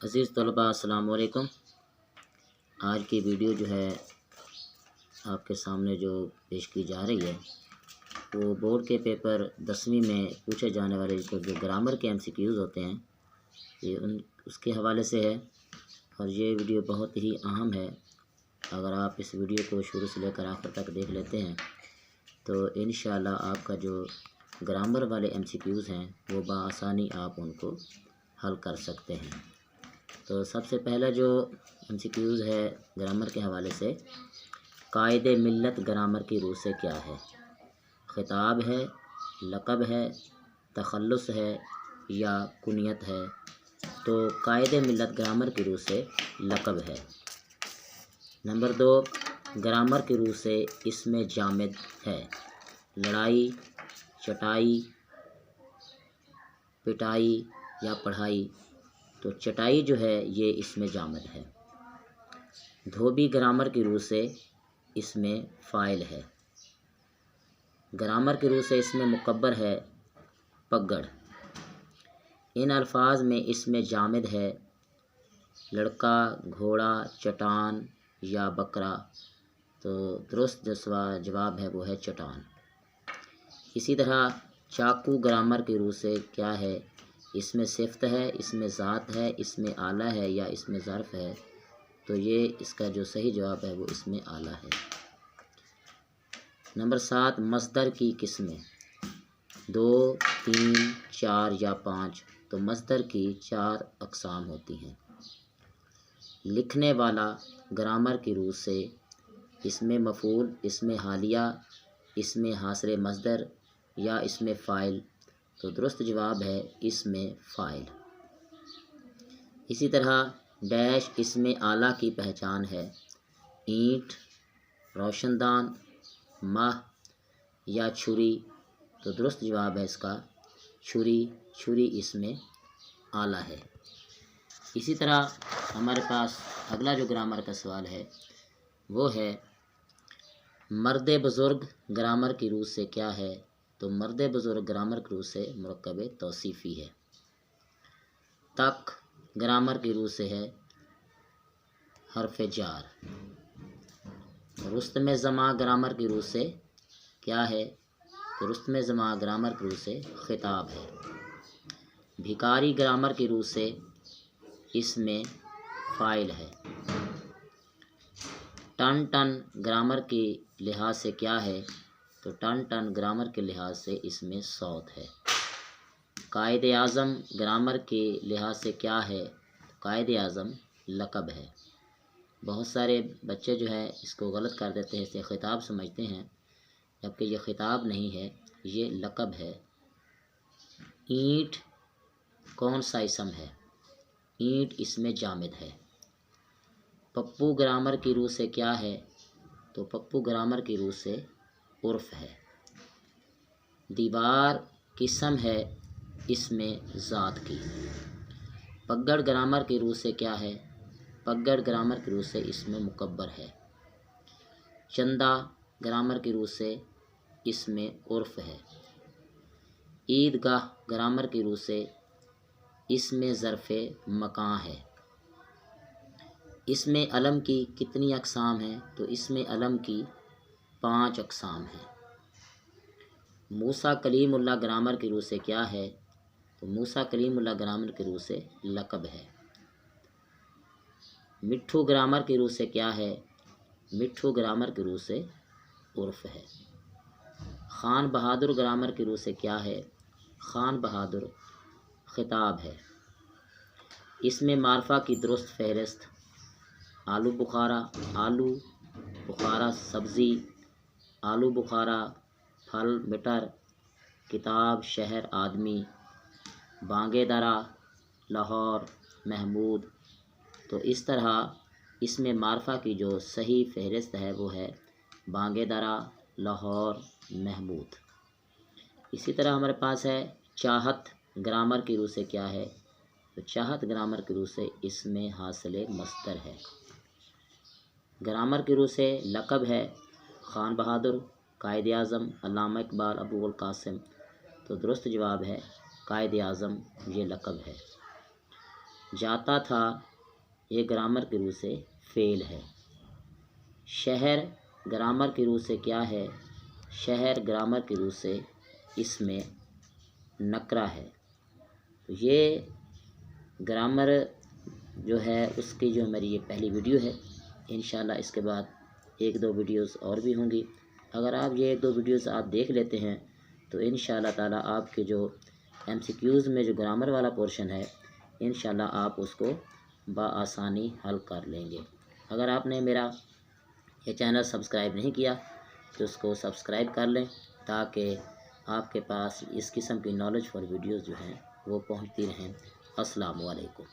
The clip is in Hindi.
अज़ीज़ तलबा अस्सलाम वालेकुम। आज की वीडियो जो है आपके सामने जो पेश की जा रही है वो बोर्ड के पेपर 10वीं में पूछे जाने वाले जो ग्रामर के MCQs होते हैं ये उसके हवाले से है और ये वीडियो बहुत ही अहम है। अगर आप इस वीडियो को शुरू से लेकर आखिर तक देख लेते हैं तो इंशाअल्लाह आपका जो ग्रामर वाले MCQs हैं वो बआसानी आप उनको हल कर सकते हैं। तो सबसे पहला जो MCQs है ग्रामर के हवाले से, कायदे मिल्लत ग्रामर की रूह से क्या है? खिताब है, लक़ब है, तखल्लुस है या कुनियत है? तो कायदे मिल्लत ग्रामर की रूह से लक़ब है। नंबर 2, ग्रामर की रूह से इसमें जामिद है। लड़ाई, चटाई, पिटाई या पढ़ाई, तो चटाई जो है ये इसमें जामिद है। धोबी ग्रामर की रूह से इसमें फ़ाइल है। ग्रामर की रूह से इसमें मुकब्बर है पगड़। इन अल्फाज में इसमें जामिद है लड़का, घोड़ा, चट्टान या बकरा, तो दुरुस्त जवाब है वो है चट्टान। इसी तरह चाकू ग्रामर की रूह से क्या है? इसमें सिफ्त है, इसमें ज़ात है, इसमें आला है या इसमें ज़र्फ़ है? तो ये इसका जो सही जवाब है वो इसमें आला है। नंबर 7, मस्दर की किस्में 2, 3, 4 या 5, तो मस्दर की 4 अक़साम होती हैं। लिखने वाला ग्रामर की रूह से इसमें मफ़ूल, इसमें हालिया, इसमें हासरे मस्दर या इसमें फ़ाइल, तो दुरुस्त जवाब है इसमें फ़ाइल। इसी तरह डैश इसमें आला की पहचान है। ईंट, रोशनदान, माह या छुरी, तो दुरुस्त जवाब है इसका छुरी। छुरी इसमें आला है। इसी तरह हमारे पास अगला जो ग्रामर का सवाल है वो है मर्द बुज़ुर्ग ग्रामर की रूह से क्या है? तो मर्द बुज़ुर्ग ग्रामर की रूह से मुरक्कब तौसीफ़ी है। तक ग्रामर की रूह से है हर्फ़ जार। रुस्तम ज़मा ग्रामर की रूह से क्या है? तो रुस्तम ज़मा ग्रामर की रूह से खिताब है। भिखारी ग्रामर की रूह से इसमें फ़ाइल है। टन टन ग्रामर के लिहाज से क्या है? तो टन टन ग्रामर के लिहाज से इसमें सौत है। कायदे आज़म ग्रामर के लिहाज से क्या है? कायदे आज़म लक़ब है। बहुत सारे बच्चे जो है इसको गलत कर देते हैं, इसे खिताब समझते हैं, जबकि ये खिताब नहीं है, ये लक़ब है। ईंट कौन सा इसम है? ईंट इसमें जामिद है। पप्पू ग्रामर की रूह से क्या है? तो पप्पू ग्रामर की रूह से उर्फ़ है। दीवार किस्म है इसमें ज़ात की। पगड़ ग्रामर की रूह से क्या है? पगड़ ग्रामर की रूह से इसमें मुकब्बर है। चंदा ग्रामर की रूह से इसमें उर्फ़ है। ईदगाह ग्रामर की रूह से इसमें ज़र्फ़े मकान है। इसमें अलम की कितनी अक़साम हैं? तो इसमें अलम की 5 अक़साम हैं। मूसा कलीमुल्लाह ग्रामर की रूह से क्या है? तो मूसा कलीमुल्लाह ग्रामर की रूह से लक़ब है। मिट्ठू ग्रामर की रूह से क्या है? मिट्ठू ग्रामर की रूह से उर्फ़ है। ख़ान बहादुर ग्रामर की रूह से क्या है? ख़ान बहादुर खिताब है। इसमें मार्फा की दुरुस्त फ़हरिस्त आलू बुखारा, आलू बुखारा सब्ज़ी, आलू बुखारा फल मटर, किताब शहर आदमी, बांगे दरा लाहौर महमूद, तो इस तरह इसमें मार्फा की जो सही फ़हरिस्त है वो है बांगे दरा लाहौर महमूद। इसी तरह हमारे पास है चाहत ग्रामर की रूह से क्या है? तो चाहत ग्रामर की रूह से इसमें हासिल मस्दर है। ग्रामर की रूह से लक़ब है ख़ान बहादुर, कायदे आज़म, अल्लामा इकबाल, अबू अल कासिम, तो दुरुस्त जवाब है कायदे आज़म ये लक़ब है। जाता था, ये ग्रामर की रूह से फेल है। शहर ग्रामर की रूह से क्या है? शहर ग्रामर की रूह से इसमें नकरा है। तो ये ग्रामर जो है उसकी जो मेरी ये पहली वीडियो है। इंशाल्लाह इसके बाद 1-2 वीडियोस और भी होंगी। अगर आप ये 1-2 वीडियोस आप देख लेते हैं तो इंशाल्लाह ताला आपके जो MCQs में जो ग्रामर वाला पोर्शन है इंशाल्लाह आप उसको बआसानी हल कर लेंगे। अगर आपने मेरा ये चैनल सब्सक्राइब नहीं किया तो उसको सब्सक्राइब कर लें ताकि आपके पास इस किस्म की नॉलेज फॉर वीडियोस जो हैं वो पहुंचती रहें। अस्सलामु अलैकुम।